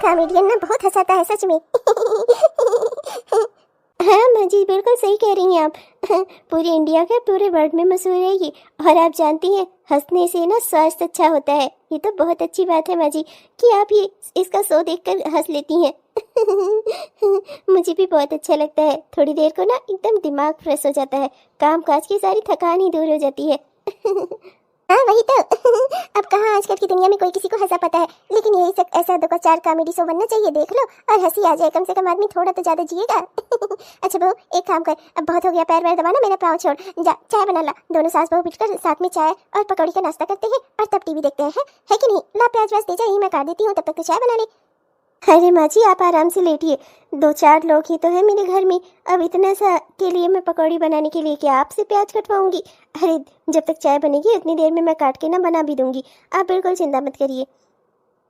Comedian ना बहुत हंसाता है सच में। हाँ माँ जी बिल्कुल सही कह रही हैं आप। पूरी इंडिया के पूरे वर्ल्ड में मशहूर है ये। और आप जानती हैं हंसने से ना स्वास्थ्य अच्छा होता है। ये तो बहुत अच्छी बात है माँ जी कि आप ये इसका शो देखकर हंस लेती हैं। मुझे भी बहुत अच्छा लगता है। थोड़ी देर को ना एकदम दिमाग फ्रेश हो जाता है, काम काज की सारी थकान ही दूर हो जाती है। हाँ वही तो। अब कहाँ आजकल की दुनिया में कोई किसी को हंसा पाता है, लेकिन यही सब ऐसा 2 4 कॉमेडी शो बनना चाहिए, देख लो और हंसी आ जाए, कम से कम आदमी थोड़ा तो ज्यादा जिएगा। अच्छा बहू एक काम कर, अब बहुत हो गया पैर वैर दबाना, मेरा पाँव छोड़, जा चाय बना ला। दोनों सास बहू बिठकर साथ में चाय और पकौड़ी का नाश्ता करते हैं और तब टीवी देखते हैं, है कि नहीं? ला प्याज व्याज दे जा, मैं काट देती हूँ, तब तक तो चाय बना ले। अरे माँ जी आप आराम से लेटिए, 2 4 लोग ही तो हैं मेरे घर में। अब इतना सा के लिए मैं पकौड़ी बनाने के लिए क्या आपसे प्याज कटवाऊंगी? अरे जब तक चाय बनेगी उतनी देर में मैं काट के ना बना भी दूंगी, आप बिल्कुल चिंता मत करिए।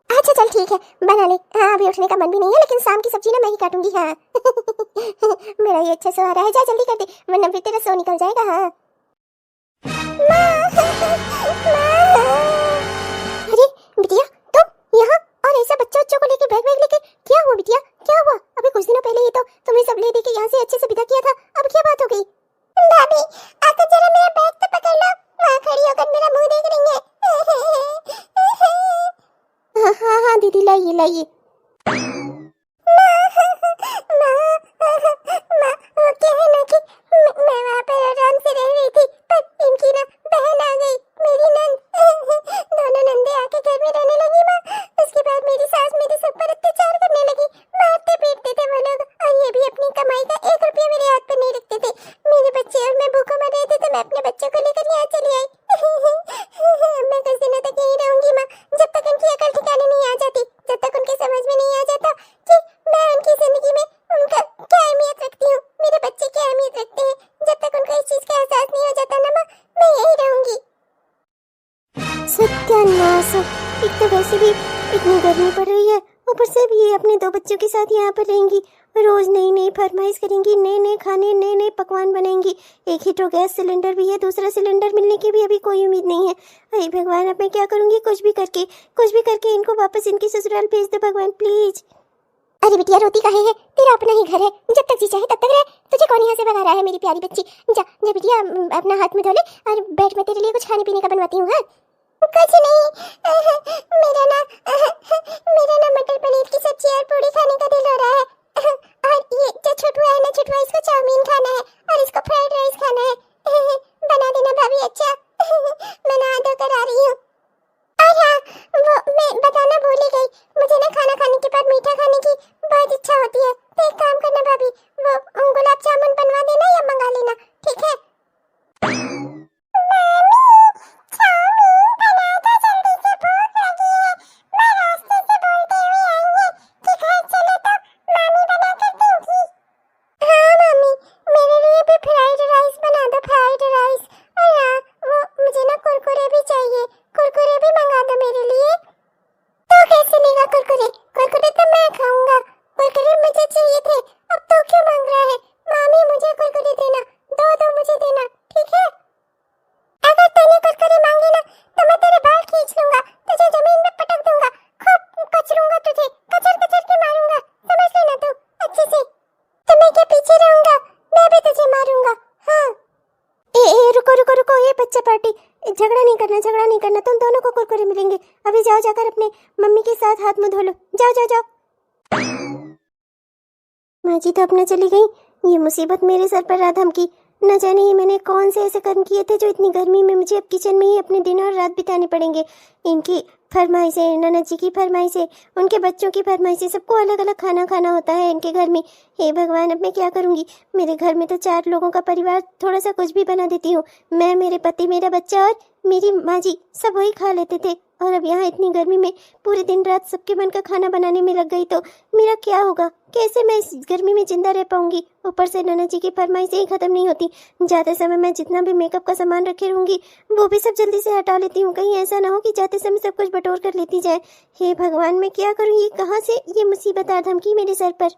अच्छा चल ठीक है बना ले। हाँ अभी उठने का मन भी नहीं है, लेकिन शाम की सब्जी ना मैं ही काटूंगी। हाँ मेरा ये अच्छा सो आ रहा है, जा जल्दी कर दे वरना फिर तेरा सो निकल जाएगा। हाँ अरे बिटिया तुम यहाँ, और ऐसा बच्चों को लेके बैग बैग लेके, क्या हुआ बिटिया क्या हुआ? अभी कुछ दिनों पहले ही तो तुम्हें सब ले दे के यहाँ से अच्छे से विदा किया था, अब क्या बात हो गई? भाभी आकर जरा मेरा बैग तो पकड़ लो, वहाँ खड़ी होकर मेरा मुंह देख रही है। हाँ हाँ हाँ दीदी लाइए लाइए। वो क्या है ना कि मैं वहाँ पर आराम से रह रही थी, पर इनकी ना बहन आ गई, मेरी नंद। दोनों नंदे आके घर में रहने लगी माँ। उसके बाद मेरी सास मेरे सब पर अत्याचार करने लगी, मारते पीटते थे वो लोग, और ये भी अपनी कमाई का 1 रुपया मेरे हाथ पर नहीं रखते थे। मेरे बच्चे और मैं भूखों मर रहे थे तो मैं अपने बच्चों को लेकर यहाँ चली आई। मैं कुछ दिनों तक यहीं रहूंगी माँ, जब तक उनकी अकल ठिकाने नहीं आ जाती, जब तक उनके समझ में नहीं आ जाता कि मैं उनकी जिंदगी में उनका क्या अहमियत रखती हूँ, मेरे बच्चे क्या अहमियत रखते हैं, जब तक उनको इस चीज का एहसास नहीं हो जाता ना माँ, मैं यहीं रहूंगी। सत्यानाश, एक तो वैसे भी इतनी गर्मी पड़ रही है, ऊपर से भी ये अपने 2 बच्चों के साथ यहाँ पर रहेंगी, रोज नई नई फरमाइश करेंगी, नए नए खाने नए नए पकवान बनाएंगी। एक ही तो गैस सिलेंडर भी है, दूसरा सिलेंडर मिलने की भी अभी कोई उम्मीद नहीं है। अरे भगवान अब मैं क्या करूँगी? कुछ भी करके इनको वापस इनकी ससुराल भेज दो भगवान प्लीज। अरे बिटिया रोती काहे है, तेरा अपना ही घर है, जब तक जी चाहे तब तक रह, तुझे कौन यहाँ से भगा रहा है मेरी प्यारी बच्ची? जा जा बिटिया अपना हाथ में धो ले और बैठ, मैं तेरे लिए कुछ खाने पीने का बनवाती हूँ। हाँ कुछ नहीं, मेरा ना मटर पनीर की सब्जी और पूड़ी खाने का दिल हो रहा है, और ये जो छोटुआ है ना छोटुआ, इसको चाउमीन खाना है और इसको फ्राइड राइस खाना है। बना देना भाभी। अच्छा मैं नहा धोकर आ रही हूँ। और हाँ वो मैं बताना भूल ही गई, मुझे ना खाना खाने के बाद मीठा खाने की बहुत इच्छा होती है, तो एक काम करना भाभी, वो गुलाब जामुन बनवा देना या मंगा लेना, ठीक है? झगड़ा नहीं करना, तुम दोनों को कुरकुरे मिलेंगे। अभी जाओ जाकर अपने मम्मी के साथ हाथ मुंह धो लो, जाओ जाओ जाओ। माँ जी तो अपना चली गई, ये मुसीबत मेरे सर पर आ धमकी। न जाने ये मैंने कौन से ऐसे कर्म किए थे जो इतनी गर्मी में मुझे अब किचन में ही अपने दिन और रात बिताने पड़ेंगे। इनकी फरमाइशें, ननद जी की फरमाइशें, उनके बच्चों की फरमाइशें, सबको अलग अलग खाना खाना होता है इनके घर में। हे भगवान अब मैं क्या करूँगी? मेरे घर में तो 4 लोगों का परिवार, थोड़ा सा कुछ भी बना देती हूँ मैं, मेरे पति, मेरा बच्चा और मेरी माँ जी, सब वही खा लेते थे, और अब यहाँ इतनी गर्मी में पूरे दिन रात सबके मन का खाना बनाने में लग गई तो मेरा क्या होगा? कैसे मैं इस गर्मी में जिंदा रह पाऊंगी? ऊपर से ननद जी की फरमाइशें ही खत्म नहीं होती। जाते समय मैं जितना भी मेकअप का सामान रखे रहूंगी वो भी सब जल्दी से हटा लेती हूँ, कहीं ऐसा ना हो कि जाते समय सब कुछ बटोर कर लेती जाए। हे भगवान मैं क्या करूँ? ये कहाँ से ये मुसीबत आ धमकी मेरे सर पर?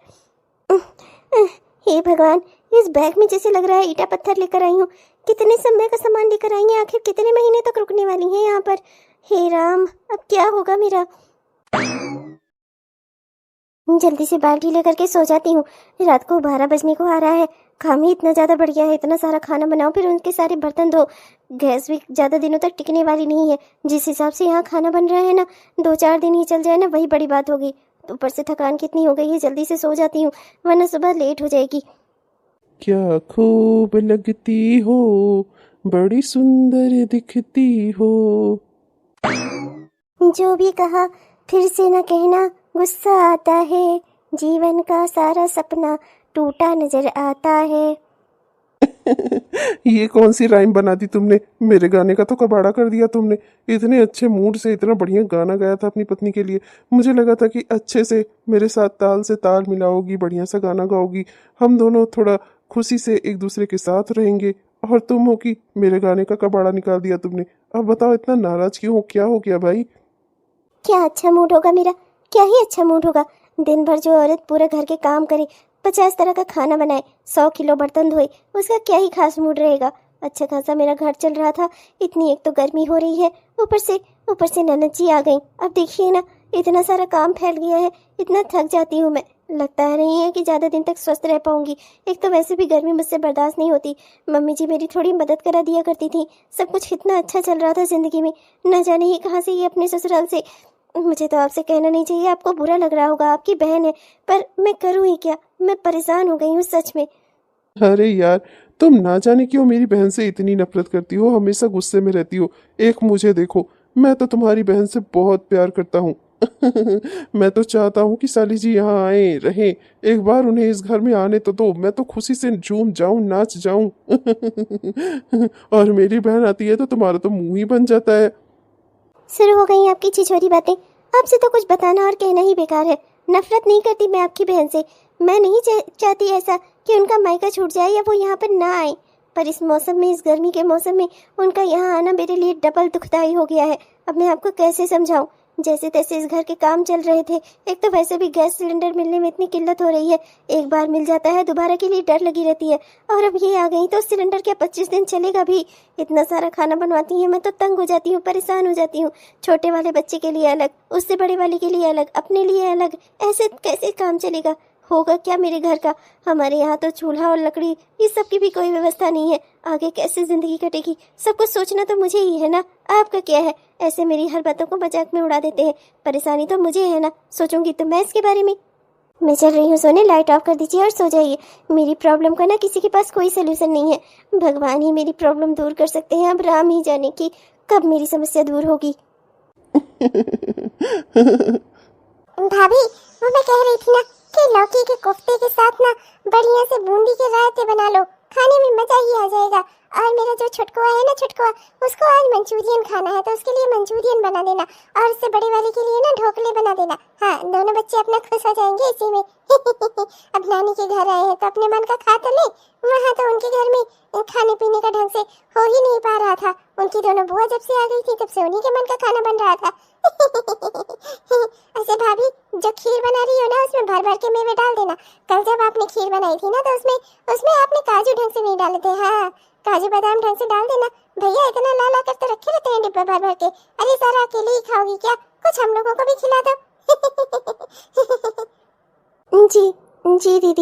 हे भगवान, इस बैग में जैसे लग रहा है ईटा पत्थर लेकर आई हूँ। कितने समय का सामान लेकर आई हैं? आखिर कितने महीने तक रुकने वाली हैं यहाँ पर? हे राम, अब क्या होगा मेरा? जल्दी से बाल्टी लेकर के सो जाती हूँ। रात को 12 बजने को आ रहा है। काम ही इतना ज़्यादा बढ़ गया है, इतना सारा खाना बनाओ फिर उनके सारे बर्तन धो। गैस भी ज़्यादा दिनों तक टिकने वाली नहीं है। जिस हिसाब से यहाँ खाना बन रहा है ना, 2-4 दिन ही चल जाए ना, वही बड़ी बात होगी। ऊपर से थकान कितनी हो गई है, जल्दी से सो जाती हूँ वरना सुबह लेट हो जाएगी। क्या खूब लगती हो, बड़ी सुंदर दिखती हो। जो भी कहा फिर से न कहना, गुस्सा आता है। जीवन का सारा सपना टूटा नजर आता है। ये कौन सी राइम बना दी तुमने? मेरे गाने का तो कबाड़ा कर दिया तुमने। इतने अच्छे मूड से इतना बढ़िया गाना गाया था अपनी पत्नी के लिए। मुझे लगा था कि अच्छे से मेरे साथ ताल से ताल मिलाओगी, बढ़िया सा गाना गाओगी, हम दोनों थोड़ा खुशी से एक दूसरे के साथ रहेंगे। और तुम हो कि मेरे गाने का कबाड़ा निकाल दिया तुमने। अब बताओ इतना नाराज क्यों हो, क्या हो गया भाई? क्या अच्छा मूड होगा मेरा? क्या ही अच्छा मूड होगा? दिन भर जो औरत पूरे घर के काम करे, 50 तरह का खाना बनाए, 100 किलो बर्तन धोए, उसका क्या ही खास मूड रहेगा। अच्छा खासा मेरा घर चल रहा था। इतनी एक तो गर्मी हो रही है, ऊपर से ननद जी आ गई। अब देखिए ना, इतना सारा काम फैल गया है, इतना थक जाती हूँ मैं। लगता है नहीं है कि ज़्यादा दिन तक स्वस्थ रह पाऊंगी। एक तो वैसे भी गर्मी मुझसे बर्दाश्त नहीं होती। मम्मी जी मेरी थोड़ी मदद करा दिया करती थी। सब कुछ कितना अच्छा चल रहा था ज़िंदगी में। न जाने ये कहाँ से ये अपने ससुराल से। मुझे तो आपसे कहना नहीं चाहिए, आपको बुरा लग रहा होगा, आपकी बहन है, पर मैं करूँ ही क्या? मैं परेशान हो गई हूँ सच में। अरे यार, तुम ना जाने क्यों मेरी बहन से इतनी नफरत करती हो, हमेशा गुस्से में रहती हो। एक मुझे देखो, मैं तो तुम्हारी बहन से बहुत प्यार करता हूँ। मैं तो चाहता हूँ कि साली जी यहाँ आए रहें। एक बार उन्हें इस घर में आने तो दो, मैं तो खुशी से झूम जाऊं, नाच जाऊं। और मेरी बहन आती है तो तुम्हारा तो मुंह ही बन जाता है। शुरू हो गई आपकी छिछोरी बातें। आपसे तो कुछ बताना और कहना ही बेकार है। नफरत नहीं करती मैं आपकी बहन से। मैं नहीं चाहती ऐसा कि उनका मायका छूट जाए या वो यहाँ पर ना आए। पर इस मौसम में, इस गर्मी के मौसम में उनका यहाँ आना मेरे लिए डबल दुखदाई हो गया है। अब मैं आपको कैसे समझाऊं? जैसे तैसे इस घर के काम चल रहे थे। एक तो वैसे भी गैस सिलेंडर मिलने में इतनी किल्लत हो रही है। एक बार मिल जाता है, दोबारा के लिए डर लगी रहती है। और अब ये आ गई तो सिलेंडर क्या 25 दिन चलेगा भी? इतना सारा खाना बनवाती हैं, मैं तो तंग हो जाती हूँ, परेशान हो जाती हूँ। छोटे वाले बच्चे के लिए अलग, उससे बड़े वाले के लिए अलग, अपने लिए अलग। ऐसे कैसे काम चलेगा? होगा क्या मेरे घर का? हमारे यहाँ तो चूल्हा और लकड़ी, ये सब की भी कोई व्यवस्था नहीं है। आगे कैसे जिंदगी कटेगी? सब कुछ सोचना तो मुझे ही है ना। आपका क्या है? ऐसे मेरी हर बातों को मजाक में उड़ा देते हैं। परेशानी तो मुझे है ना। सोचूंगी तो मैं इसके बारे में। मैं चल रही हूँ सोने, लाइट ऑफ कर दीजिए और सो जाइए। मेरी प्रॉब्लम का ना किसी के पास कोई सोल्यूशन नहीं है। भगवान ही मेरी प्रॉब्लम दूर कर सकते हैं। अब राम ही जाने की कब मेरी समस्या दूर होगी। भाभी, वो मैं कह रही थी ना कि लौकी के कोफ्ते के साथ ना बढ़िया से बूंदी के रायते बना लो, खाने में मजा ही आ जाएगा। और मेरा जो छुटकुआ है ना, छुटकुआ, उसको आज मंचूरियन खाना है तो उसके लिए मंचूरियन बना देना। और उससे बड़े वाले के लिए ना ढोकले बना देना। हाँ, दोनों बच्चे अपना खुश हो जाएंगे इसी में। अब नानी के घर आए हैं तो अपने मन का खा तो ले। वहाँ तो उनके घर में खाने पीने का ढंग से हो ही नहीं पा रहा था। उनकी दोनों बुआ जब से आ गई थी तब से उन्हीं के मन का खाना बन रहा था। ऐसे भाभी, जो खीर बना रही हो ना उसमें भर भर के मेवे डाल देना। कल जब आपने खीर बनाई थी ना तो उसमें उसमें आपने काजू ढंग से नहीं डाले थे। हाँ, काजू बादाम ढंग से डाल देना। भैया इतना ला ला कर तो रखे रहते हैं डिब्बा भर भर के। अरे सारा अकेले ही खाओगी क्या? कुछ हम लोगों को भी खिला दो। जी जी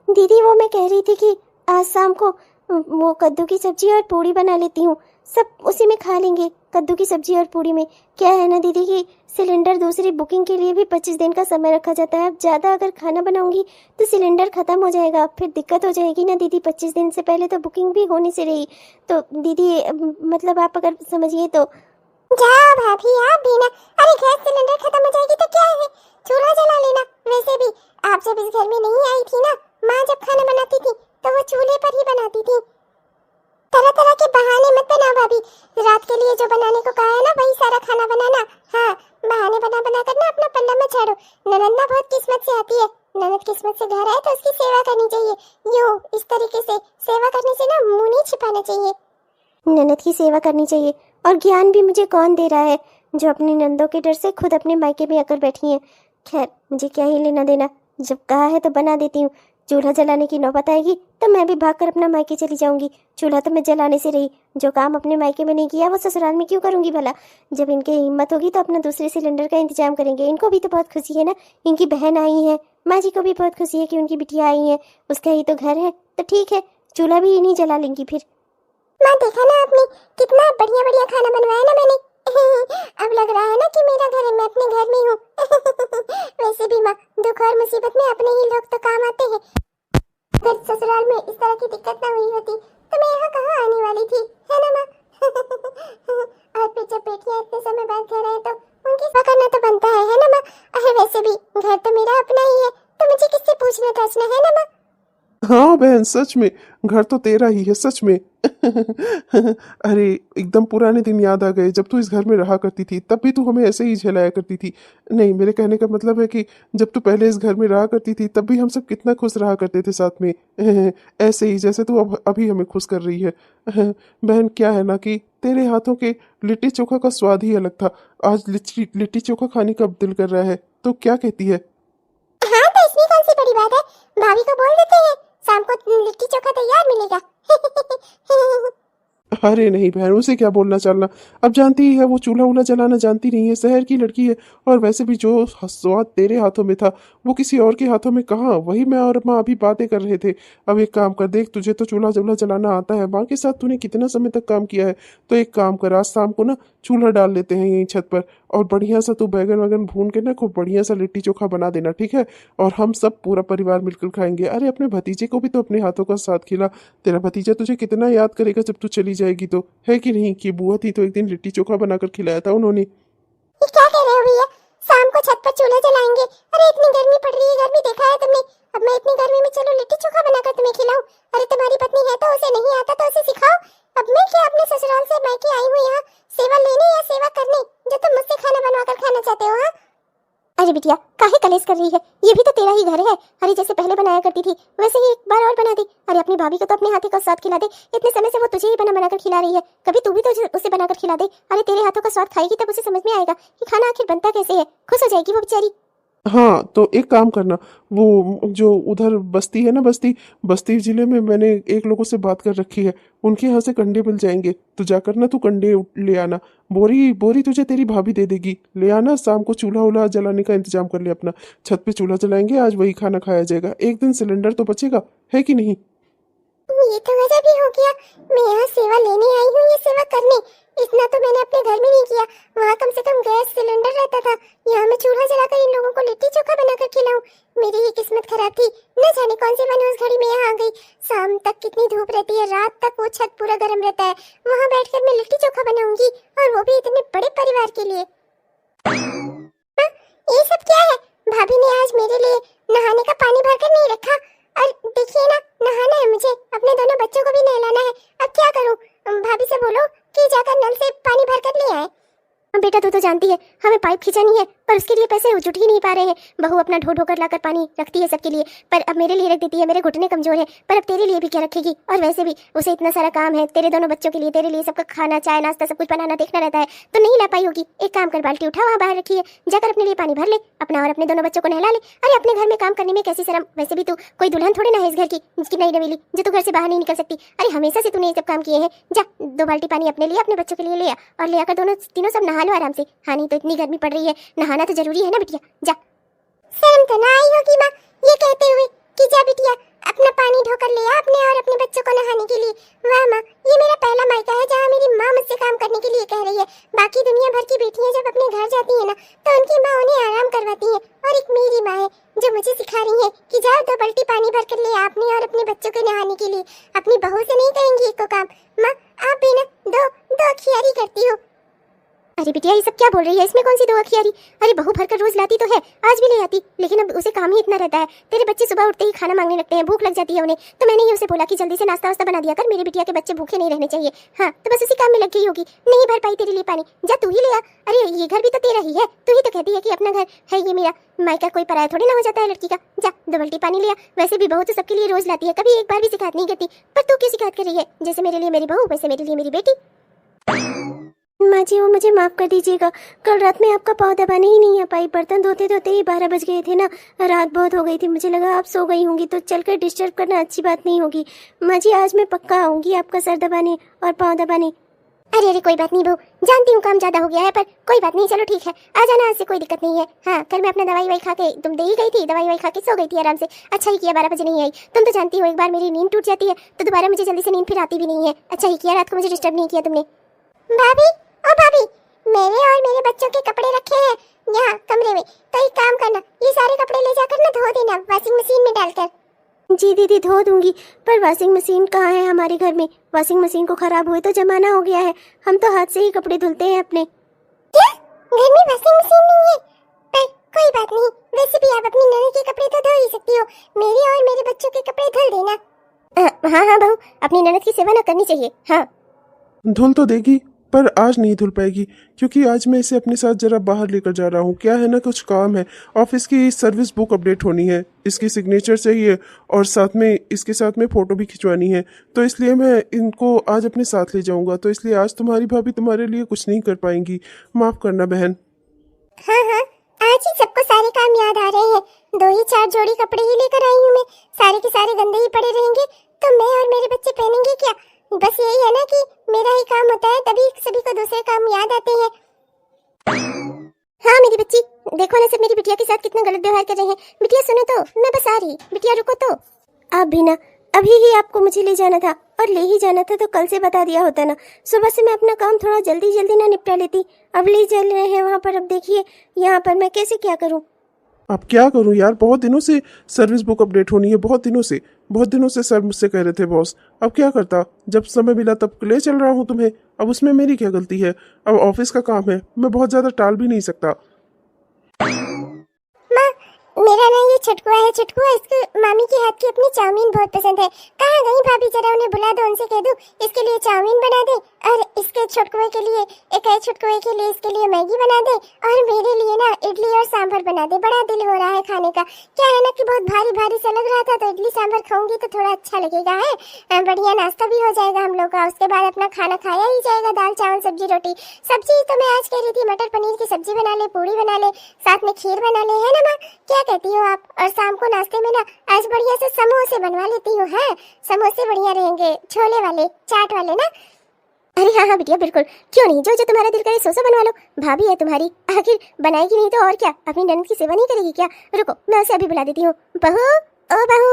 दीदी वो मैं कह रही थी कि आज शाम को वो कद्दू की सब्जी और पूड़ी बना लेती हूँ। सब उसी में खा लेंगे, कद्दू की सब्जी और पूड़ी में। क्या है ना दीदी कि सिलेंडर दूसरी बुकिंग के लिए भी 25 दिन का समय रखा जाता है। अब ज़्यादा अगर खाना बनाऊंगी तो सिलेंडर ख़त्म हो जाएगा, फिर दिक्कत हो जाएगी ना दीदी। 25 दिन से पहले तो बुकिंग भी होनी से रही। तो दीदी मतलब आप अगर समझिए तो। जा भाभी, आप भी ना। अरे गैस सिलेंडर खत्म हो जाएगी तो क्या है, चूल्हा जला लेना। वैसे भी आप जब इस घर में नहीं आई थी ना, माँ जब खाना बनाती थी तो वो चूल्हे पर ही बनाती थी। तरह तरह के बहाने मत बनाओ भाभी। रात के लिए जो बनाने को कहा है ना वही सारा खाना बनाना। हाँ, बहाने बना बना कर ना अपना पल्ला मत झाड़ो। ननद ना बहुत किस्मत से आती है। ननद किस्मत से घर आए तो उसकी सेवा करनी चाहिए। यूं इस तरीके से सेवा करने से ना मुंह नहीं छिपाना चाहिए। ननद की सेवा करनी चाहिए। और ज्ञान भी मुझे कौन दे रहा है, जो अपनी नंदों के डर से खुद अपने मायके में आकर बैठी हैं। खैर, मुझे क्या ही लेना देना। जब कहा है तो बना देती हूँ। चूल्हा जलाने की नौबत आएगी तो मैं भी भागकर अपना मायके चली जाऊंगी। चूल्हा तो मैं जलाने से रही, जो काम अपने मायके में नहीं किया वो ससुराल में क्यों करूंगी भला। जब इनके हिम्मत होगी तो अपना दूसरे सिलेंडर का इंतजाम करेंगे। इनको भी तो बहुत खुशी है ना, इनकी बहन आई है, माँ जी को भी बहुत खुशी है कि उनकी बिटिया आई है, उसका ही तो घर है, तो ठीक है चूल्हा भी नहीं जला लेंगी फिर। माँ देखा ना आपने, कितना बढ़िया बढ़िया खाना बनवाया ना मैंने। अब लग रहा है ना कि मेरा घर है, मैं अपने घर में हूँ। वैसे भी माँ, दुख और मुसीबत में अपने ही लोग तो काम आते हैं। अगर ससुराल में इस तरह की दिक्कत ना हुई होती तो मैं यहाँ कहाँ आने वाली थी, है ना माँ? और फिर जब बेटियाँ इतने समय बाद घर आए तो उनकी सेवा करना तो बनता है ना माँ? अरे वैसे भी घर तो मेरा अपना ही है, तो मुझे किससे पूछना ताछना, है ना माँ? हाँ बहन, सच में घर तो तेरा ही है, सच में। अरे एकदम पुराने दिन याद आ गए, जब तू इस घर में रहा करती थी तब भी तू हमें ऐसे ही झेलाया करती थी। नहीं, मेरे कहने का मतलब है कि जब तू पहले इस घर में रहा करती थी तब भी हम सब कितना खुश रहा करते थे साथ में। ऐसे ही जैसे तू अब अभी हमें खुश कर रही है। बहन क्या है ना कि तेरे हाथों के लिट्टी चोखा का स्वाद ही अलग था। आज लिट्टी चोखा खाने का दिल कर रहा है, तो क्या कहती है? हाँ तो इसमें कौन सी बड़ी बात है, भाभी को बोल देते हैं, शाम को लिट्टी चोखा तैयार मिलेगा। अरे नहीं बहन, उसे क्या बोलना चालना। अब जानती ही है वो चूल्हा वूल्हा जलाना जानती नहीं है, शहर की लड़की है। और वैसे भी जो स्वाद तेरे हाथों में था वो किसी और के हाथों में कहाँ। वही मैं और माँ अभी बातें कर रहे थे। अब एक काम कर, देख तुझे तो चूल्हा वूल्हा जलाना आता है, माँ के साथ तूने कितना समय तक काम किया है, तो एक काम कर, आज शाम को ना चूल्हा डाल लेते हैं यहीं छत पर, और बढ़िया सा तू बैगन वैगन भून के ना खूब बढ़िया सा लिट्टी चोखा बना देना, ठीक है? और हम सब पूरा परिवार मिलकर खाएंगे। अरे अपने भतीजे को भी तो अपने हाथों का साथ खिला। तेरा भतीजा तुझे कितना याद करेगा जब तू चली जाएगी, तो है कि नहीं? कि बुआ थी तो एक दिन लिट्टी चोखा बनाकर खिलाया था उन्होंने। ये क्या कह रहे हो भैया, शाम को छत पर चूल्हा जलाएंगे? अरे इतनी गर्मी पड़ रही है, गर्मी देखा है तुमने? अब मैं इतनी गर्मी में चलो लिट्टी चोखा बनाकर तुम्हें खिलाऊं? अरे तुम्हारी पत्नी है तो उसे नहीं आता तो उसे सिखाओ। अब मैं क्या अपने ससुराल से मायके आई हूँ यहाँ सेवा लेने या सेवा करने, जो तुम मुझसे खाना बनवाकर खाना चाहते हो? हाँ अरे बिटिया काहे कलेश कर रही है, ये भी तो तेरा ही घर है। अरे जैसे पहले बनाया करती थी वैसे ही एक बार और बना दे। अरे अपनी भाभी को तो अपने हाथों का स्वाद खिला दे, इतने समय से वो तुझे ही बनाकर खिला रही है, कभी तू भी तो उसे बनाकर खिला दे। अरे तेरे हाथों का स्वाद खाएगी तब उसे समझ में आएगा कि खाना आखिर बनता कैसे है, खुश हो जाएगी वो बेचारी। हाँ तो एक काम करना, वो जो उधर बस्ती है ना, बस्ती जिले में मैंने एक लोगों से बात कर रखी है, उनके यहाँ से कंडे मिल जाएंगे। तो जाकर ना तू कंडे ले आना, बोरी बोरी तुझे तेरी भाभी दे देगी, ले आना। शाम को चूल्हा वूल्हा जलाने का इंतजाम कर ले अपना, छत पे चूल्हा जलाएंगे, आज वही खाना खाया जाएगा। एक दिन सिलेंडर तो बचेगा, है कि नहीं? ये तो गजब ही हो गया, मैं यहाँ सेवा लेने आई हूँ ये सेवा करने। इतना तो मैंने अपने घर में नहीं किया, वहाँ कम से कम गैस सिलेंडर रहता था, यहाँ मैं चूल्हा जलाकर इन लोगों को लिट्टी चोखा बनाकर खिलाऊं। मेरी ही किस्मत खराब थी, न जाने कौन सी मनहूस घड़ी में यहाँ आ गई। शाम तक कितनी धूप रहती है, रात तक वो छत पूरा गर्म रहता है, वहाँ बैठकर मैं लिट्टी चोखा बनाऊंगी, और वो भी इतने बड़े परिवार के लिए। हाँ, ये सब क्या है? भाभी ने आज मेरे लिए नहाने का पानी भरकर नहीं रखा, और देखिए ना, नहाना है मुझे, अपने दोनों बच्चों को भी नहलाना है। अब क्या करूं? भाभी से बोलो कि जाकर नल से पानी भरकर ले आए। बेटा तू तो जानती है हमें पाइप खिंचानी है, पर उसके लिए पैसे जुट ही नहीं पा रहे हैं। बहू अपना ढो ढोकर लाकर पानी रखती है सबके लिए, पर अब मेरे लिए रख देती है, मेरे घुटने कमजोर है, पर अब तेरे लिए भी क्या रखेगी? और वैसे भी उसे इतना सारा काम है, तेरे दोनों बच्चों के लिए, तेरे लिए सबका खाना चाय नाश्ता सब कुछ बनाना देखना रहता है, तो नहीं ला पाई होगी। एक काम कर, बाल्टी उठा वहाँ बाहर रखी है, जाकर अपने लिए पानी भर ले अपना और अपने दोनों बच्चों को नहला ले। अरे अपने घर में काम करने में कैसी शर्म, वैसे भी तू कोई दुल्हन थोड़ी ना है इस घर की, जिसकी नई नवेली, जो तू घर से बाहर नहीं निकल सकती। अरे हमेशा से तूने ये सब काम किए हैं, जा 2 बाल्टी पानी अपने लिए अपने बच्चों के लिए ले आ, और ले आकर दोनों तीनों सब नहा लो आराम से। हाँ नहीं तो इतनी गर्मी पड़ रही है, नहाना तो जरूरी है ना बिटिया, जा। शर्म तो ना आई होगी माँ ये कहते हुए कि जा बिटिया अपना पानी ढोकर ले आ अपने और अपने बच्चों को नहाने के लिए। वाह माँ, ये मेरा पहला मायका है जहाँ मेरी माँ मुझसे काम करने के लिए कह रही है। बाकी दुनिया भर की बेटियाँ जब अपने घर जाती है ना तो उनकी माँ उन्हें आराम करवाती है, और एक मेरी माँ है जो मुझे सिखा रही है कि जाओ 2 बाल्टी पानी भर कर ले आ अपने और अपने बच्चों को नहाने के लिए। अपनी बहू से नहीं कहेंगी एक को काम। माँ आप भी ना दो खियारी करती हो। अरे बिटिया ये सब क्या बोल रही है, इसमें कौन सी 2 अखियारी? अरे बहू भरकर रोज लाती तो है, आज भी ले आती, लेकिन अब उसे काम ही इतना रहता है। तेरे बच्चे सुबह उठते ही खाना मांगने लगते हैं, भूख लग जाती है उन्हें, तो मैंने ही उसे बोला कि जल्दी से नाश्ता वास्ता बना दिया कर, मेरे बिटिया के बच्चे भूखे नहीं रहने चाहिए। हाँ तो बस उसी काम में लग गई होगी, नहीं भर पाई तेरे लिए पानी, जा तू ही ले आ। अरे ये घर भी तो तेरा ही है, तू ही तो कहती है कि अपना घर है ये मेरा, मायका कोई पराया थोड़ी ना हो जाता है लड़की का। जा 2 बाल्टी पानी ले आ। वैसे भी बहू तो सबके लिए रोज लाती है, कभी एक बार भी शिकायत नहीं करती, पर तू क्यों शिकायत कर रही है? जैसे मेरे लिए मेरी बहू वैसे मेरे लिए मेरी बेटी। माँ जी वो मुझे माफ़ कर दीजिएगा, कल रात में आपका पाँव दबाने ही नहीं आ पाई। बर्तन धोते धोते ही 12 बज गए थे ना, रात बहुत हो गई थी। मुझे लगा आप सो गई होंगी तो चलकर डिस्टर्ब करना अच्छी बात नहीं होगी। माँ जी आज मैं पक्का आऊँगी आपका सर दबाने और पाँव दबाने। अरे अरे कोई बात नहीं बहू, जानती हूँ काम ज्यादा हो गया है, पर कोई बात नहीं, चलो ठीक है, आ जाना, आज से कोई दिक्कत नहीं है। हाँ कल मैं अपना दवाई वाई खा के, तुम दे ही गई थी, दवाई वाई खा के सो गई थी आराम से। अच्छा ही किया 12 बजे नहीं आई। तुम तो जानती हो एक बार मेरी नींद टूट जाती है तो दोबारा मुझे जल्दी से नींद फिर आती भी नहीं है। अच्छा ही किया रात को मुझे डिस्टर्ब नहीं किया तुमने। भाभी ओ भाभी, मेरे और मेरे बच्चों के कपड़े रखे हैं यहाँ कमरे में, तो एक काम करना, ये सारे कपड़े ले जाकर ना धो देना वॉशिंग मशीन में डालकर। जी दीदी धो दूंगी, पर वॉशिंग मशीन कहाँ है हमारे घर में? वॉशिंग मशीन को खराब हुए तो जमाना हो गया है, हम तो हाथ से ही कपड़े धुलते हैं अपने। क्या घर में वॉशिंग मशीन नहीं है? पर कोई बात नहीं, वैसे भी आप अपनी ननद के कपड़े तो धो ही सकती हो, मेरे और मेरे बच्चों के कपड़े धुल देना। हाँ हाँ बहू, अपनी ननद की सेवा ना करनी चाहिए। हाँ धुल तो देगी पर आज नहीं धुल पाएगी, क्योंकि आज मैं इसे अपने साथ जरा बाहर लेकर जा रहा हूँ। क्या है ना, कुछ काम है, ऑफिस की सर्विस बुक अपडेट होनी है, इसकी सिग्नेचर चाहिए और साथ में इसके साथ में फ़ोटो भी खिंचवानी है, तो इसलिए मैं इनको आज अपने साथ ले जाऊँगा। तो इसलिए आज तुम्हारी भाभी तुम्हारे लिए कुछ नहीं कर पाएंगी, माफ़ करना बहन। हाँ हाँ, आज ही सबको सारे काम याद आ रहे हैं। 2 ही 4 जोड़ी कपड़े ही लेकर आई हूँ मैं, सारे के सारे गंदे ही पड़े रहेंगे तो मैं और मेरे बच्चे पहनेंगे क्या? बस यही है ना कि मेरा ही काम होता है, तभी सभी को दूसरे काम याद आते हैं। हाँ मेरी बच्ची, देखो ना सब मेरी बिटिया के साथ कितना गलत व्यवहार कर रहे हैं। बिटिया सुनो तो, मैं बस आ रही। बिटिया रुको तो। आप भी ना, अभी ही आपको मुझे ले जाना था, और ले ही जाना था तो कल से बता दिया होता ना। सुबह से मैं अपना काम थोड़ा जल्दी जल्दी ना निपटा लेती। अब ले चल रहे हैं वहाँ पर, अब देखिए यहाँ पर मैं कैसे क्या करूँ। अब क्या करूं यार, बहुत दिनों से सर्विस बुक अपडेट होनी है, बहुत दिनों से सर मुझसे कह रहे थे बॉस। अब क्या करता, जब समय मिला तब ले चल रहा हूं तुम्हें, अब उसमें मेरी क्या गलती है? अब ऑफिस का काम है, मैं बहुत ज्यादा टाल भी नहीं सकता। माँ मेरा ना ये छुटकुआ है, छुटकुआ, इसके मामी के हाथ की अपनी चाउमीन बहुत पसंद है। कहाँ गई भाभी, जरा उन्हें बुला दो, उनसे कह दो इसके लिए चाउमीन बना दे, और इसके छुटकुए के लिए, एक है छुटकुए के लिए इसके लिए मैगी बना दे, और मेरे लिए ना इडली और सांभर बना दे। बड़ा दिल हो रहा है खाने का। क्या है ना कि बहुत भारी भारी सा लग रहा था, तो इडली सांभर खाऊंगी तो थोड़ा अच्छा लगेगा है, बढ़िया नाश्ता भी हो जाएगा हम लोग का। उसके बाद अपना खाना खाया ही जाएगा, दाल चावल सब्जी रोटी। सब्जी तो मैं आज कह रही थी मटर पनीर की सब्जी बना ले, पूरी बना ले, साथ में खीर बना ले, है ना माँ? क्या कहती हो आप? और शाम को नाश्ते में ना आज बढ़िया से समोसे बनवा लेती हूँ। है समोसे बढ़िया रहेंगे, छोले वाले, चाट वाले ना। अरे हाँ हाँ बिटिया बिल्कुल, क्यों नहीं, जो जो तुम्हारा दिल करे सो सो बनवा लो। भाभी है तुम्हारी, आखिर बनाएगी नहीं तो और क्या, अपनी ननद की सेवा नहीं करेगी क्या? रुको मैं उसे अभी बुला देती हूँ। बहू ओ बहू।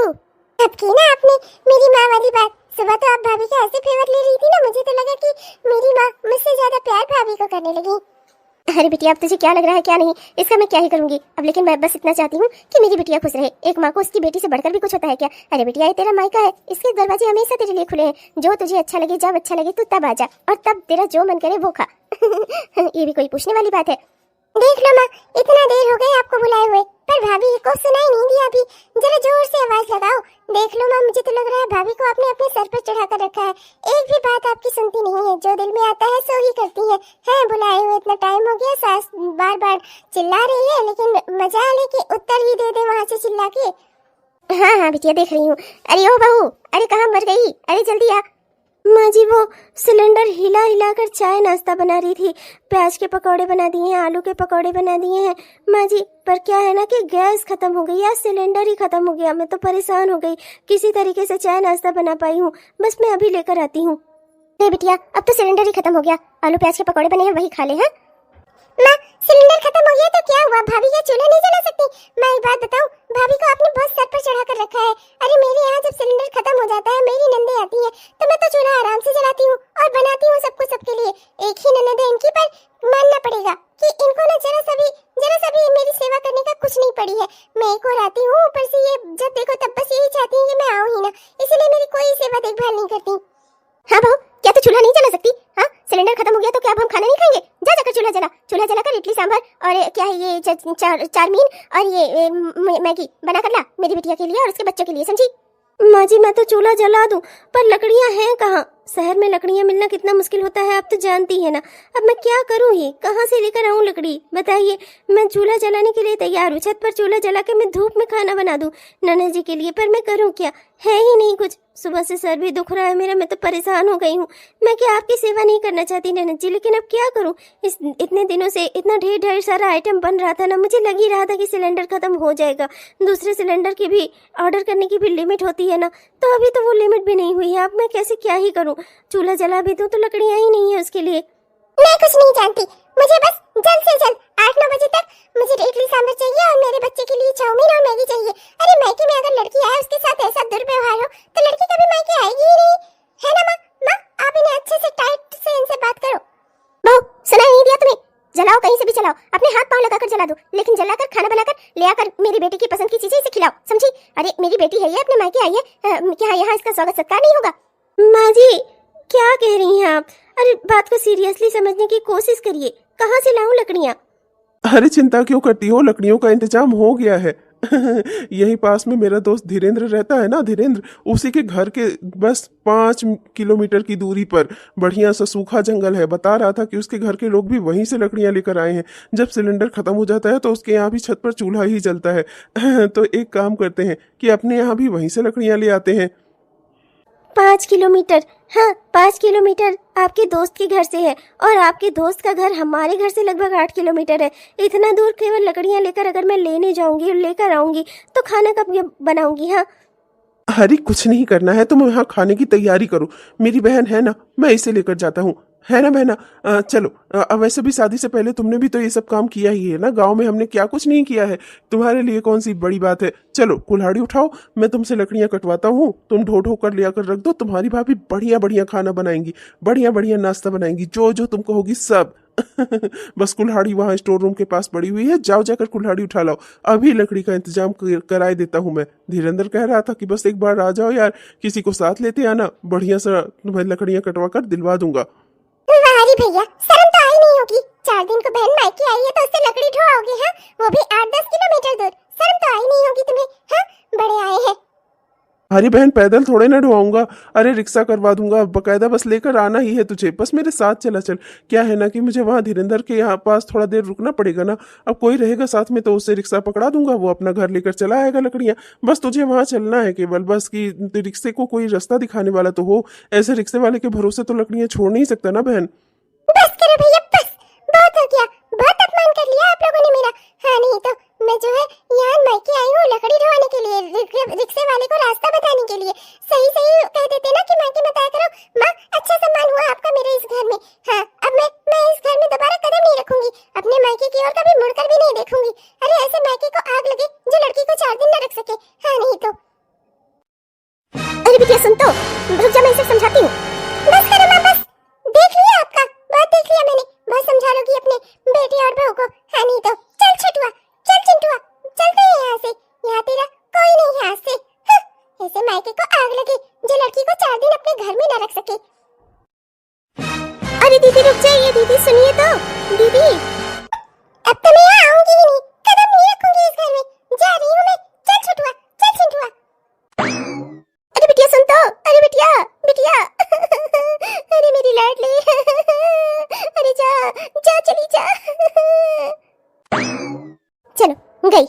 अब की ना आपने मेरी माँ वाली बात। सुबह तो आप भाभी का ऐसे फेवर ले रही थी ना, मुझे तो लगा कि मेरी माँ मुझसे ज्यादा प्यार भाभी को करने लगी। अरे बिटिया अब तुझे क्या लग रहा है क्या नहीं, इसका मैं क्या ही करूंगी अब। लेकिन मैं बस इतना चाहती हूँ कि मेरी बिटिया खुश रहे। एक माँ को उसकी बेटी से बढ़कर भी कुछ होता है क्या? अरे बिटिया ये तेरा मायका है, इसके दरवाजे हमेशा तेरे लिए खुले हैं। जो तुझे अच्छा लगे, जब अच्छा लगे तू तब आ जा, और तब तेरा जो मन करे वो खा। ये भी कोई पूछने वाली बात है? देख लो माँ, इतना देर हो गई आपको बुलाए हुए, पर भाभी को सुनाई नहीं दिया अभी। जरा जोर से आवाज लगाओ। देख लो माँ, मुझे तो लग रहा है भाभी को आपने अपने सर पर चढ़ा कर रखा है। एक भी बात आपकी सुनती नहीं है, जो दिल में आता है सो ही करती है। बुलाए हुए इतना टाइम हो गया, सास बार बार चिल्ला रही है, लेकिन मजा ले कि उत्तर ही दे दे वहाँ से चिल्ला के। हाँ हाँ बिटिया देख रही हूँ। अरे ओ बहू, अरे कहाँ मर गई? अरे जल्दी आ। माँ जी वो सिलेंडर हिला हिला कर चाय नाश्ता बना रही थी, प्याज के पकौड़े बना दिए हैं, आलू के पकौड़े बना दिए हैं माँ जी। पर क्या है ना कि गैस खत्म हो गई या सिलेंडर ही खत्म हो गया, मैं तो परेशान हो गई, किसी तरीके से चाय नाश्ता बना पाई हूँ। बस मैं अभी लेकर आती हूँ। नहीं बिटिया, अब तो सिलेंडर ही खत्म हो गया, आलू प्याज के पकौड़े बने हैं वही खा ले। हैं माँ, सिलेंडर खत्म हो गया तो क्या हुआ? भाभी क्या चूल्हा नहीं जला सकती? मैं एक बात बताऊं, भाभी को आपने बहुत सर पर चढ़ा कर रखा है। अरे मेरे यहाँ जब सिलेंडर खत्म हो जाता है, मेरी नंदे आती है तो मैं तो चूल्हा आराम से जलाती हूँ और बनाती हूँ सबको सबके लिए। एक ही ननद है इनकी, पर मानना पड़ेगा कि इनको ना जरा सा भी मेरी सेवा करने का कुछ नहीं पड़ी है। मैं एक और आती हूँ, ऊपर से ये जब देखो तब बस यही चाहती है कि मैं आऊँ ही ना, इसलिए मेरी कोई सेवा देखभाल नहीं करती। हाँ बहू, क्या तू चूल्हा नहीं जला सकती? हाँ सिलेंडर खत्म हो गया तो क्या अब हम खाना नहीं खाएंगे? जा जाकर चूल्हा जला कर इडली सांभर और क्या है ये चारमीन और ये मैगी बना कर ला मेरी बिटिया के लिए और उसके बच्चों के लिए, समझी? माँ जी मैं तो चूल्हा जला दूं, पर लकड़ियां हैं कहाँ? शहर में लकड़ियाँ मिलना कितना मुश्किल होता है, आप तो जानती है ना। अब मैं क्या करूँ, ये कहाँ से लेकर आऊँ लकड़ी बताइए। मैं चूल्हा जलाने के लिए तैयार हूँ, छत पर चूल्हा जला के मैं धूप में खाना बना दूँ नन्हा जी के लिए, पर मैं करूँ क्या, है ही नहीं कुछ। सुबह से सर भी दुख रहा है मेरा, मैं तो परेशान हो गई हूँ। मैं क्या आपकी सेवा नहीं करना चाहती ननद जी, लेकिन अब क्या करूँ। इतने दिनों से इतना ढेर सारा आइटम बन रहा था ना, मुझे लग ही रहा था कि सिलेंडर खत्म हो जाएगा। दूसरे सिलेंडर की भी ऑर्डर करने की भी लिमिट होती है ना, तो अभी तो वो लिमिट भी नहीं हुई है। अब मैं कैसे क्या ही करूँ, चूल्हा जला भी दूँ तो लकड़ियाँ ही नहीं है उसके लिए। मैं कुछ नहीं जानती, मुझे बस जल्द से जल्द 8-9 बजे तक मुझे इडली सांभर चाहिए और मेरे बच्चे के लिए चाउमीन और मैगी चाहिए। अरे मायके में अगर लड़की आए उसके साथ ऐसा दुर्व्यवहार हो तो लड़की कभी मायके आएगी ही नहीं, है ना माँ? माँ आप इन्हें अच्छे से टाइट से इनसे बात करो। बहू सुनाई नहीं दिया तुम्हें, जलाओ कहीं से भी जलाओ, अपने हाथ पांव लगाकर जला दो, लेकिन जलाकर खाना बनाकर ले आकर मेरी बेटी की पसंद की चीजें इसे खिलाओ, समझी? अरे मेरी बेटी है ये, अपने मायके आई है, क्या यहाँ इसका स्वागत सत्कार नहीं होगा? माँ जी क्या कह रही हैं आप? अरे बात को सीरियसली समझने की कोशिश करिए, कहाँ से लाऊं लकड़ियाँ? अरे चिंता क्यों करती हो, लकड़ियों का इंतजाम हो गया है। यहीं पास में मेरा दोस्त धीरेन्द्र रहता है ना, धीरेन्द्र, उसी के घर के बस 5 किलोमीटर की दूरी पर बढ़िया सा सूखा जंगल है। बता रहा था कि उसके घर के लोग भी वहीं से लकड़ियां लेकर आए हैं। जब सिलेंडर खत्म हो जाता है तो उसके यहाँ भी छत पर चूल्हा ही जलता है। तो एक काम करते हैं कि अपने यहाँ भी वहीं से लकड़ियां ले आते हैं। 5 किलोमीटर? हाँ 5 किलोमीटर आपके दोस्त के घर से है, और आपके दोस्त का घर हमारे घर से लगभग 8 किलोमीटर है। इतना दूर केवल लकड़ियाँ लेकर अगर मैं लेने जाऊंगी और लेकर आऊंगी तो खाना कब बनाऊंगी? हाँ अरे कुछ नहीं करना है, तुम यहाँ खाने की तैयारी करो। मेरी बहन है ना, मैं इसे लेकर जाता हूँ, है ना बहना? चलो। वैसे भी शादी से पहले तुमने भी तो ये सब काम किया ही है ना, गांव में हमने क्या कुछ नहीं किया है, तुम्हारे लिए कौन सी बड़ी बात है। चलो कुल्हाड़ी उठाओ, मैं तुमसे लकड़ियां कटवाता हूँ, तुम ढो ढो कर ले आकर रख दो। तुम्हारी भाभी बढ़िया बढ़िया खाना बनाएंगी, बढ़िया बढ़िया नाश्ता बनाएंगी, जो जो तुम कहोगी सब। बस कुल्हाड़ी वहां स्टोर रूम के पास पड़ी हुई है, जाओ जाकर कुल्हाड़ी उठा लाओ। अभी लकड़ी का इंतजाम कराए देता हूँ मैं। धीरेन्द्र कह रहा था कि बस एक बार आ जाओ यार, किसी को साथ लेते आना, बढ़िया सा तुम्हें लकड़ियां कटवा कर दिलवा दूंगा। वाह भैया, शर्म तो आई नहीं होगी। 4 दिन को बहन मायके आई है तो उससे लकड़ी ढोओगे? हाँ वो भी 8-10 किलोमीटर दूर, शर्म तो आई नहीं होगी तुम्हें? हाँ बड़े आए हैं। अरे बहन पैदल थोड़े ना ढोआऊंगा, अरे रिक्शा करवा दूंगा बकायदा, बस लेकर आना ही है तुझे, बस मेरे साथ चला चल। क्या है ना कि मुझे वहां धीरेन्द्र के यहाँ पास थोड़ा देर रुकना पड़ेगा ना, अब कोई रहेगा साथ में तो उससे रिक्शा पकड़ा दूंगा, वो अपना घर लेकर चला आएगा लकड़ियां। बस तुझे वहां चलना है केवल, बस कि रिक्शे को कोई रास्ता दिखाने वाला तो हो, ऐसे रिक्शे वाले के भरोसे तो लकड़ियां छोड़ नहीं सकता ना बहन। बस करो भैया बस, बहुत हो गया, बहुत अपमान कर लिया आप लोगों ने मेरा। हाँ नहीं तो मैं जो है यहाँ मायके आई हूँ लकड़ी ढोने के लिए, रिक्शे वाले को रास्ता बताने के लिए। सही सही कह देते ना कि मायके बताया करो। माँ अच्छा सम्मान हुआ आपका मेरे इस घर में। हाँ अब मैं इस घर में दोबारा कदम नहीं रखूंगी, अपने मायके की ओर कभी मुड़कर भी नहीं देखूंगी। अरे ऐसे मायके को आग लगे जो लड़की को 4 दिन न रख सके। हाँ नहीं तो। अरे बिटिया सुन तो, रुक जा, मैं इसे समझाती हूँ। बस करो माँ बस, देख लिया आपका, बहुत देख लिया मैंने, बहुत समझा लोगी अपने बेटे और बहू को। हाँ नहीं तो चल छटुआ, चल चिंटुआ, चलते हैं यहाँ से, यहाँ तेरा कोई नहीं है आज से। हाँ, ऐसे मायके को आग लगे जो लड़की को 4 दिन अपने घर में न रख सके। अरे दीदी रुक जाइए, दीदी सुनिए तो, दीदी अब तो मैं यहाँ आऊंगी ही नहीं, कदम नहीं रखूंगी इस घर में, जा रही हूँ मैं। चल छटुआ, चल चिंटुआ। अरे बिटिया सुन तो, अरे बिटिया बिटिया अरे मेरी लाडली अरे जा जा, चली जा। चलो गई,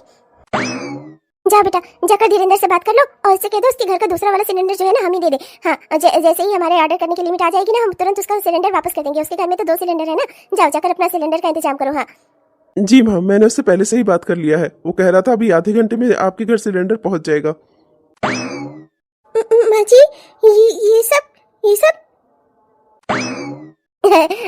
जा बेटा जाकर धीरेन्द्र से बात कर लो और उससे कह दो उसके घर का दूसरा वाला सिलेंडर जो है ना हम ही दे दे। हाँ जैसे ही हमारे ऑर्डर करने की लिमिट आ जाएगी ना, हम तुरंत उसका सिलेंडर वापस कर देंगे। उसके घर में तो 2 सिलेंडर है ना, जाओ जाकर अपना सिलेंडर का इंतजाम करो। हाँ जी माँ, मैंने उससे पहले से ही बात कर लिया है, वो कह रहा था अभी आधे घंटे में आपके घर सिलेंडर पहुंच जाएगा। माँ जी ये सब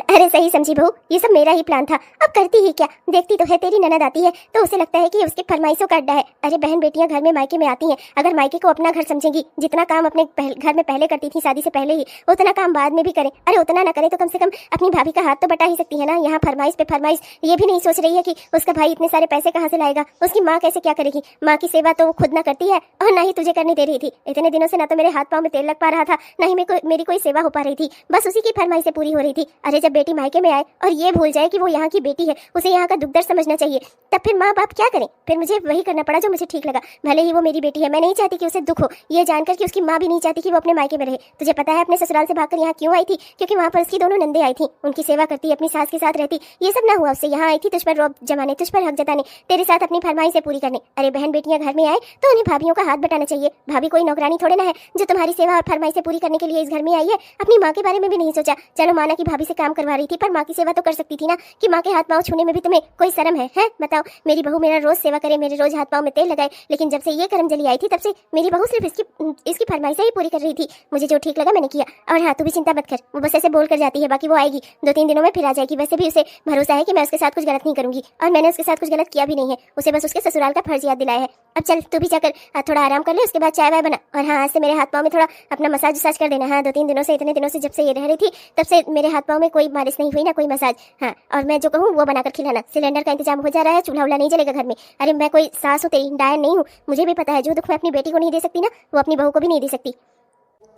अरे सही समझी बहू, ये सब मेरा ही प्लान था। अब करती ही क्या, देखती तो है तेरी ननद आती है तो उसे लगता है कि उसकी फरमाइशों का अड्डा है। अरे बहन बेटियां घर में मायके में आती हैं, अगर मायके को अपना घर समझेंगी, जितना काम अपने घर में पहले करती थी शादी से पहले ही, उतना काम बाद में भी करें। अरे उतना ना करे तो कम से कम अपनी भाभी का हाथ तो बटा ही सकती है ना। यहाँ फरमाइश पे फरमाइश, ये भी नहीं सोच रही है कि उसका भाई इतने सारे पैसे कहाँ से लाएगा, उसकी माँ कैसे क्या करेगी। माँ की सेवा तो वो खुद ना करती है और ना ही तुझे करने दे रही थी। इतने दिनों से ना तो मेरे हाथ पाँव में तेल लग पा रहा था, ना ही मेरी कोई सेवा हो पा रही थी, बस उसी की फरमाइश से पूरी हो रही थी। होगी। अरे जब बेटी मायके में आए और ये भूल जाए कि वो यहाँ की बेटी है, उसे यहाँ का दुख दर्द समझना चाहिए, तब फिर माँ बाप क्या करें? फिर मुझे वही करना पड़ा जो मुझे ठीक लगा। भले ही वो मेरी बेटी है, मैं नहीं चाहती कि उसे दुख हो, ये जानकर कि उसकी माँ भी नहीं चाहती कि वो अपने मायके में रहे। तुझे पता है अपने ससुराल से भागकर यहाँ क्यों आई थी? क्योंकि वहाँ पर उसकी दोनों नंदे आई थी, उनकी सेवा करती, अपनी सास के साथ रहती। ये सब ना हुआ उससे, यहाँ आई थी तुझ पर रौब जमाने, तुझ पर हक जताने, तेरे साथ अपनी फरमाइशें पूरी करने। अरे बहन बेटियां घर में आए तो उन्हें भाभियों का हाथ बटाना चाहिए। भाभी कोई नौकरानी थोड़े ना है जो तुम्हारी सेवा और फरमाइशें पूरी करने के लिए इस घर में आई है। अपनी माँ के बारे में भी नहीं सोचा। चलो माना कि भाभी से काम करवा रही थी, पर माँ की सेवा तो कर सकती थी ना, कि माँ के हाथ पाँव छूने में भी तुम्हें कोई शर्म है? बताओ, मेरी बहू मेरा रोज सेवा करे, मेरे रोज हाथ पाँव में तेल लगाए, लेकिन जब से ये करमजली आई थी तब से मेरी बहू सिर्फ इसकी फरमाइशें ही पूरी कर रही थी। मुझे जो ठीक लगा मैंने किया। और हाँ, तू भी चिंता मत कर, वो बस ऐसे बोल कर जाती है, बाकी वो आएगी 2-3 दिनों में फिर आ जाएगी। वैसे भी उसे भरोसा है कि मैं उसके साथ कुछ गलत नहीं करूंगी, और मैंने उसके साथ कुछ गलत किया भी नहीं है। उसे बस उसके ससुराल का फर्ज याद दिलाया है। अब चल तू भी जाकर थोड़ा आराम कर ले, उसके बाद चाय वाय बना, और हाँ आज से मेरे हाथ पाँव में थोड़ा अपना मसाज वसाज कर देना। हाँ 2-3 दिनों से, इतने दिनों से जब से ये रह रही थी तब से मेरे हाथ पाँव में कोई मालिश नहीं हुई ना कोई मसाज। हाँ, और मैं जो कहूँ वो बनाकर खिलाना। सिलेंडर का इंतजाम हो जा रहा है, चूल्हा उल्हा नहीं जलेगा घर में। अरे मैं कोई सास हूँ तेरी, डायन नहीं हूँ। मुझे भी पता है जो दुख मैं अपनी बेटी को नहीं दे सकती ना, वो अपनी बहू को भी नहीं दे सकती।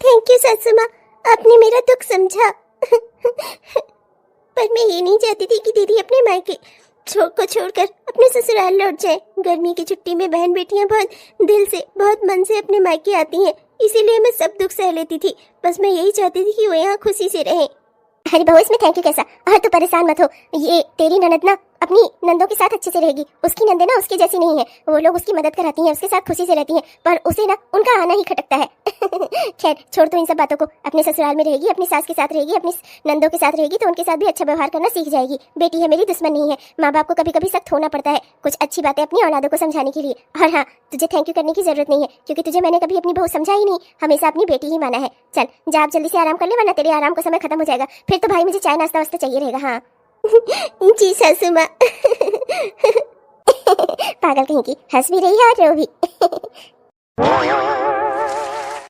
थैंक यू सासू माँ, आपने मेरा दुख समझा। पर मैं ये नहीं चाहती थी कि दीदी अपने मायके छोड़कर अपने ससुराल लौट जाए। गर्मी की छुट्टी में बहन बेटियां बहुत दिल से, बहुत मन से अपने मायके आती हैं, इसीलिए मैं सब दुख सह लेती थी। बस मैं यही चाहती थी कि वो यहाँ खुशी से रहें। अरे बहू इसमें थैंक यू कैसा? और तू परेशान मत हो, ये तेरी ननद ना अपनी नंदों के साथ अच्छे से रहेगी। उसकी नंदे ना उसकी जैसी नहीं है, वो लोग उसकी मदद कराती हैं, उसके साथ खुशी से रहती हैं, पर उसे ना उनका आना ही खटकता है। खैर छोड़ तो इन सब बातों को। अपने ससुराल में रहेगी, अपनी सास के साथ रहेगी, अपनी नंदों के साथ रहेगी, तो उनके साथ भी अच्छा व्यवहार करना सीख जाएगी। बेटी है मेरी, दुश्मन नहीं है। माँ बाप को कभी कभी सख्त होना पड़ता है कुछ अच्छी बातें अपनी औलादों को समझाने के लिए। और हाँ, तुझे थैंक यू करने की जरूरत नहीं है, क्योंकि तुझे मैंने कभी अपनी बहू समझा ही नहीं, हमेशा अपनी बेटी ही माना है। चल जा आप जल्दी से आराम कर ले, वरना तेरे आराम का समय खत्म हो जाएगा। फिर तो भाई मुझे चाय नाश्ता वास्ता चाहिए रहेगा। हाँ जी सासू माँ। पागल कहीं की, हंस भी रही है और रो भी।